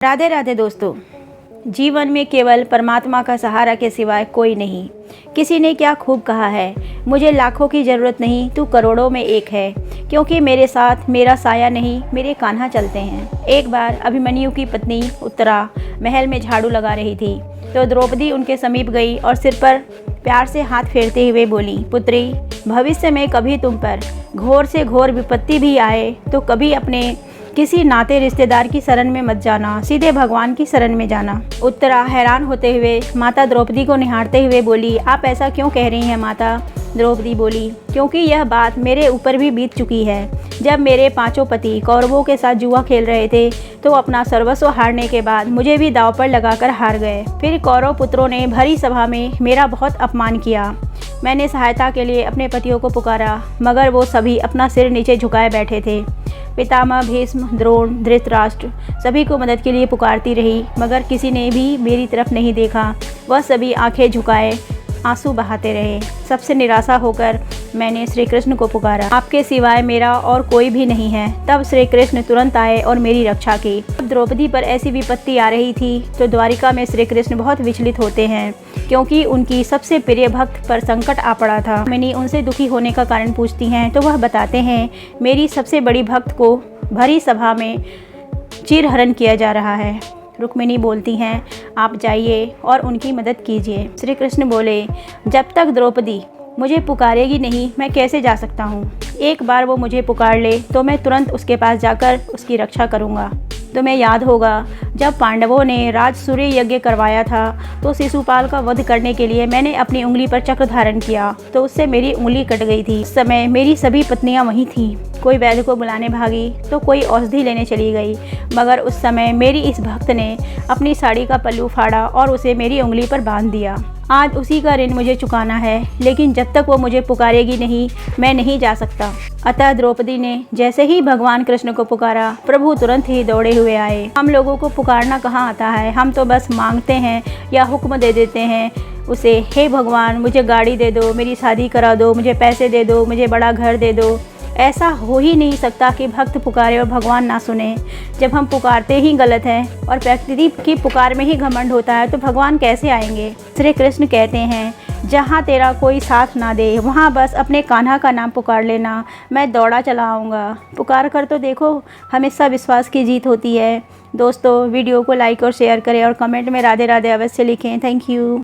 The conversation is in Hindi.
राधे राधे दोस्तों। जीवन में केवल परमात्मा का सहारा के सिवाय कोई नहीं। किसी ने क्या खूब कहा है, मुझे लाखों की ज़रूरत नहीं, तू करोड़ों में एक है, क्योंकि मेरे साथ मेरा साया नहीं, मेरे कान्हा चलते हैं। एक बार अभिमन्यु की पत्नी उत्तरा महल में झाड़ू लगा रही थी तो द्रौपदी उनके समीप गई और सिर पर प्यार से हाथ फेरते हुए बोली, पुत्री, भविष्य में कभी तुम पर घोर से घोर विपत्ति भी आए तो कभी अपने किसी नाते रिश्तेदार की शरण में मत जाना, सीधे भगवान की शरण में जाना। उत्तरा हैरान होते हुए माता द्रौपदी को निहारते हुए बोली, आप ऐसा क्यों कह रही हैं माता? द्रौपदी बोली, क्योंकि यह बात मेरे ऊपर भी बीत चुकी है। जब मेरे पांचों पति कौरवों के साथ जुआ खेल रहे थे तो अपना सर्वस्व हारने के बाद मुझे भी दांव पर लगाकर हार गए। फिर कौरव पुत्रों ने भरी सभा में मेरा बहुत अपमान किया। मैंने सहायता के लिए अपने पतियों को पुकारा, मगर वो सभी अपना सिर नीचे झुकाए बैठे थे। पितामह भीष्म, द्रोण, धृतराष्ट्र सभी को मदद के लिए पुकारती रही, मगर किसी ने भी मेरी तरफ नहीं देखा। वह सभी आंखें झुकाए आंसू बहाते रहे। सबसे निराशा होकर मैंने श्री कृष्ण को पुकारा, आपके सिवाय मेरा और कोई भी नहीं है। तब श्री कृष्ण तुरंत आए और मेरी रक्षा की। जब द्रौपदी पर ऐसी विपत्ति आ रही थी तो द्वारिका में श्री कृष्ण बहुत विचलित होते हैं, क्योंकि उनकी सबसे प्रिय भक्त पर संकट आ पड़ा था। रुक्मिणी उनसे दुखी होने का कारण पूछती हैं तो वह बताते हैं, मेरी सबसे बड़ी भक्त को भरी सभा में चीरहरण किया जा रहा है। रुक्मिणी बोलती हैं, आप जाइए और उनकी मदद कीजिए। श्री कृष्ण बोले, जब तक द्रौपदी मुझे पुकारेगी नहीं, मैं कैसे जा सकता हूँ? एक बार वो मुझे पुकार ले तो मैं तुरंत उसके पास जाकर उसकी रक्षा करूँगा। तुम्हें याद होगा, जब पांडवों ने राजसूय यज्ञ करवाया था तो शिशुपाल का वध करने के लिए मैंने अपनी उंगली पर चक्र धारण किया तो उससे मेरी उंगली कट गई थी। उस समय मेरी सभी पत्नियां वहीं थीं। कोई वैद्य को बुलाने भागी तो कोई औषधि लेने चली गई, मगर उस समय मेरी इस भक्त ने अपनी साड़ी का पल्लू फाड़ा और उसे मेरी उंगली पर बांध दिया। आज उसी का ऋण मुझे चुकाना है, लेकिन जब तक वो मुझे पुकारेगी नहीं, मैं नहीं जा सकता। अतः द्रौपदी ने जैसे ही भगवान कृष्ण को पुकारा, प्रभु तुरंत ही दौड़े हुए आए। हम लोगों को पुकारना कहाँ आता है, हम तो बस मांगते हैं या हुक्म दे देते हैं उसे, हे भगवान मुझे गाड़ी दे दो, मेरी शादी करा दो, मुझे पैसे दे दो, मुझे बड़ा घर दे दो। ऐसा हो ही नहीं सकता कि भक्त पुकारे और भगवान ना सुने। जब हम पुकारते ही गलत हैं और प्रकृति की पुकार में ही घमंड होता है तो भगवान कैसे आएंगे? श्री कृष्ण कहते हैं, जहाँ तेरा कोई साथ ना दे वहाँ बस अपने कान्हा का नाम पुकार लेना, मैं दौड़ा चला आऊँगा। पुकार कर तो देखो, हमेशा विश्वास की जीत होती है। दोस्तों, वीडियो को लाइक और शेयर करें और कमेंट में राधे राधे अवश्य लिखें। Thank you.